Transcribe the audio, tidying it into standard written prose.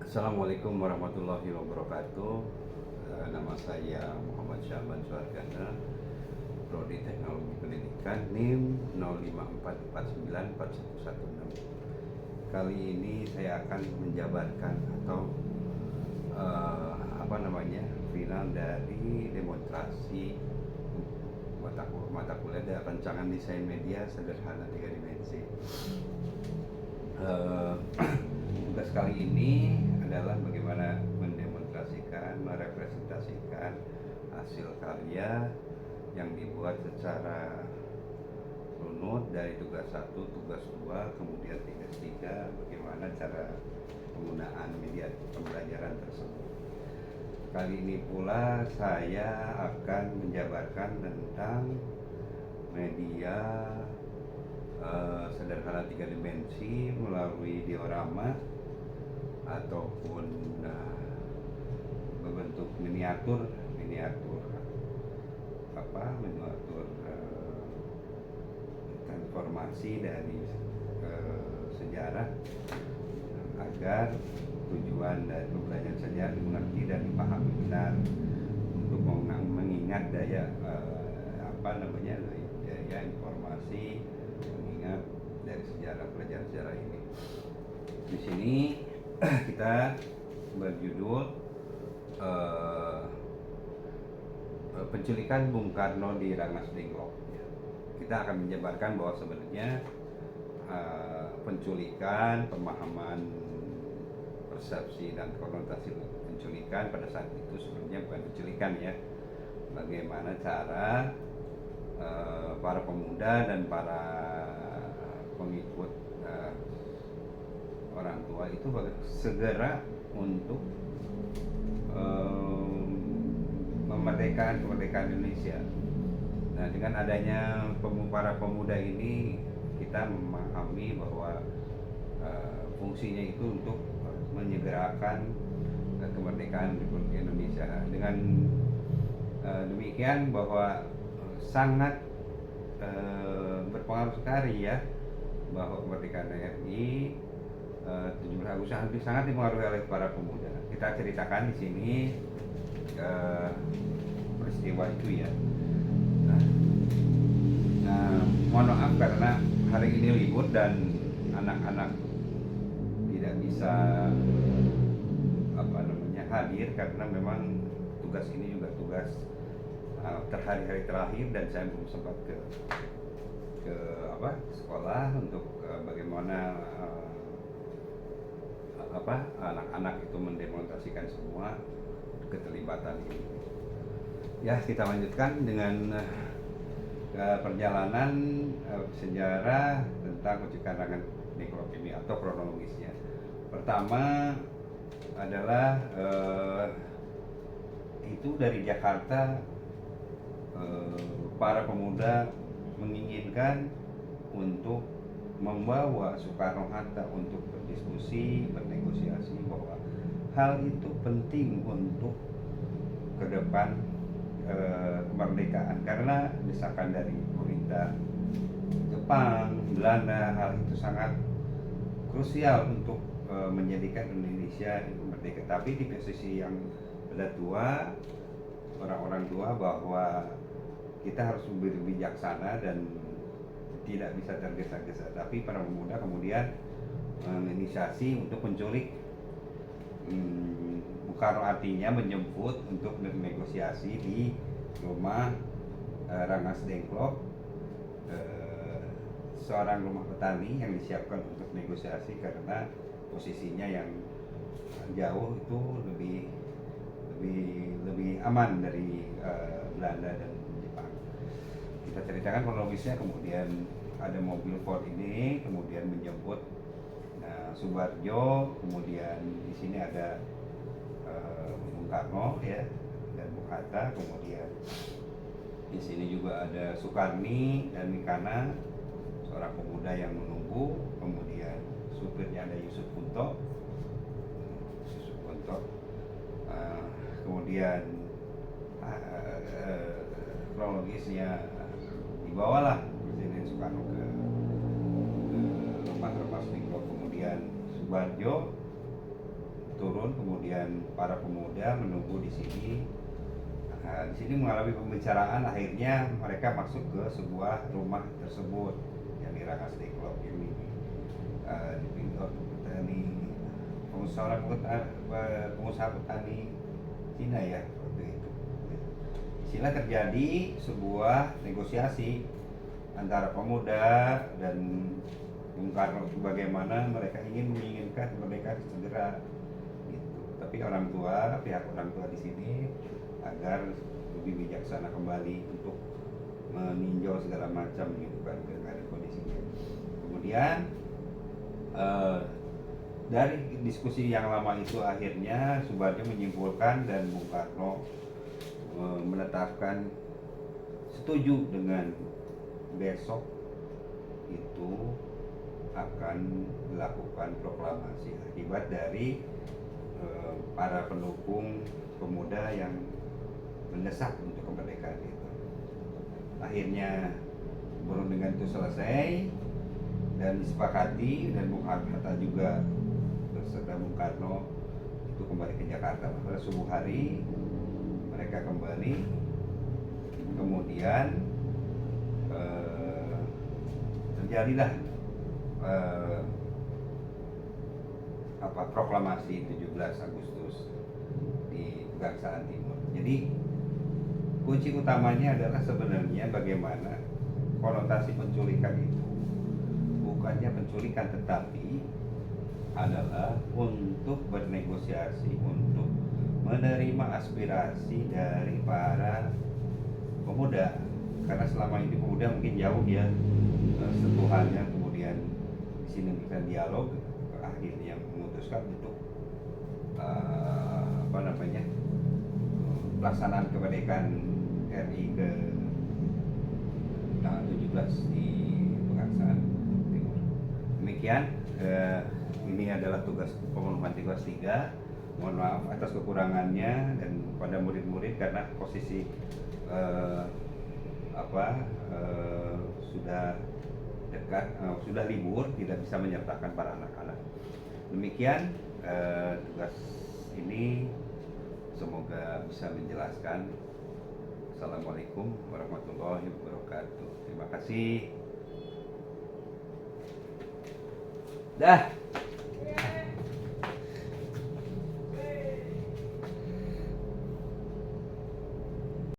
Assalamualaikum warahmatullahi wabarakatuh. Nama saya Muhammad Syahban Suargana, Prodi Teknologi Pendidikan, NIM 0544941116. Kali ini saya akan menjabarkan atau final dari demonstrasi mata kuliah dari rancangan desain media sederhana 3 dimensi. Tugas kali ini adalah bagaimana mendemonstrasikan, merepresentasikan hasil karya yang dibuat secara runut dari tugas 1, tugas 2, kemudian tugas 3, bagaimana cara penggunaan media pembelajaran tersebut. Kali ini pula saya akan menjabarkan tentang media sederhana 3 dimensi melalui diorama ataupun berbentuk miniatur transformasi dari sejarah agar tujuan dari pembelajaran sejarah dimengerti dan dipahami benar untuk mengingat daya informasi, mengingat dari sejarah pelajaran sejarah ini. Di sini kita berjudul penculikan Bung Karno di Rangas Dengklok. Kita akan menjabarkan bahwa sebenarnya penculikan, pemahaman, persepsi dan konotasi penculikan pada saat itu sebenarnya bukan penculikan ya. Bagaimana cara para pemuda dan para pengikut orang tua itu segera untuk kemerdekaan Indonesia. Nah, dengan adanya para pemuda ini kita memahami bahwa fungsinya itu untuk menyegerakan kemerdekaan Republik Indonesia. Dengan demikian bahwa sangat berpengaruh sekali ya bahwa kemerdekaan RI 17 Agustus nanti sangat dipengaruhi oleh para pemuda. Kita ceritakan di sini peristiwa itu ya. Nah, mohon maaf karena hari ini libur dan anak-anak tidak bisa hadir karena memang tugas ini juga tugas terhari-hari terakhir dan saya belum sempat ke sekolah untuk bagaimana anak-anak itu mendemonstrasikan semua keterlibatan ini. Ya, kita lanjutkan dengan perjalanan sejarah tentang penculikan Rangas Dengklok ini atau kronologisnya. Pertama adalah itu dari Jakarta para pemuda menginginkan untuk membawa Soekarno-Hatta untuk berdiskusi, bernegosiasi bahwa hal itu penting untuk ke depan kemerdekaan karena desakan dari pemerintah Jepang, Belanda, hal itu sangat krusial untuk menjadikan Indonesia merdeka. Tapi di posisi yang pada tua, orang-orang tua bahwa kita harus bijaksana dan tidak bisa tergesa-gesa. Tapi para pemuda kemudian menginisiasi untuk menculik Bung artinya menjemput untuk bernegosiasi di rumah Rangas Dengklok, seorang rumah petani yang disiapkan untuk negosiasi karena posisinya yang jauh itu lebih aman dari Belanda dan Jepang. Kita ceritakan kronologisnya, kemudian ada mobil Ford ini kemudian menjemput Subarjo, kemudian di sini ada Bung Karno ya dan Bung Hatta, kemudian di sini juga ada Sukarni dan Mikana, seorang pemuda yang menunggu, kemudian supirnya ada Yusuf Punto, kemudian kronologisnya dibawalah Presiden Soekarno ke rumah Rangas Dengklok, kemudian Subarjo turun, kemudian para pemuda menunggu di sini. Nah, di sini mengalami pembicaraan, akhirnya mereka masuk ke sebuah rumah tersebut yang di Rangas Dengklok ini, dipimpin oleh petani pengusaha petani Cina ya waktu itu. Sila terjadi sebuah negosiasi antara pemuda dan Bung Karno, bagaimana mereka menginginkan kemerdekaan segera gitu. Tapi pihak orang tua di sini agar lebih bijaksana kembali untuk meninjau segala macam gitu kan dengan kondisinya. Kemudian dari diskusi yang lama itu akhirnya Subarjo menyimpulkan dan Bung Karno menetapkan setuju dengan besok itu akan dilakukan proklamasi akibat dari para pendukung pemuda yang mendesak untuk kemerdekaan itu. Akhirnya perundingan itu selesai dan disepakati, dan Bung Hatta juga beserta Bung Karno itu kembali ke Jakarta. Pada subuh hari mereka kembali, kemudian terjadilah proklamasi 17 Agustus di Pegangsaan Timur. Jadi kunci utamanya adalah sebenarnya bagaimana konotasi penculikan itu bukannya penculikan, tetapi adalah untuk bernegosiasi, untuk menerima aspirasi dari para pemuda, karena selama ini pemuda mungkin jauh ya sentuhannya. Kemudian di sini kita dialog, akhirnya memutuskan untuk pelaksanaan kemerdekaan RI ke tanggal 17 di Pegangsaan Timur. Demikian, ini adalah tugas pemenuhan tugas 3. Mohon maaf atas kekurangannya, dan pada murid-murid karena posisi sudah dekat, sudah libur, tidak bisa menyertakan para anak-anak. Demikian tugas ini, semoga bisa menjelaskan. Assalamualaikum warahmatullahi wabarakatuh. Terima kasih. Dah.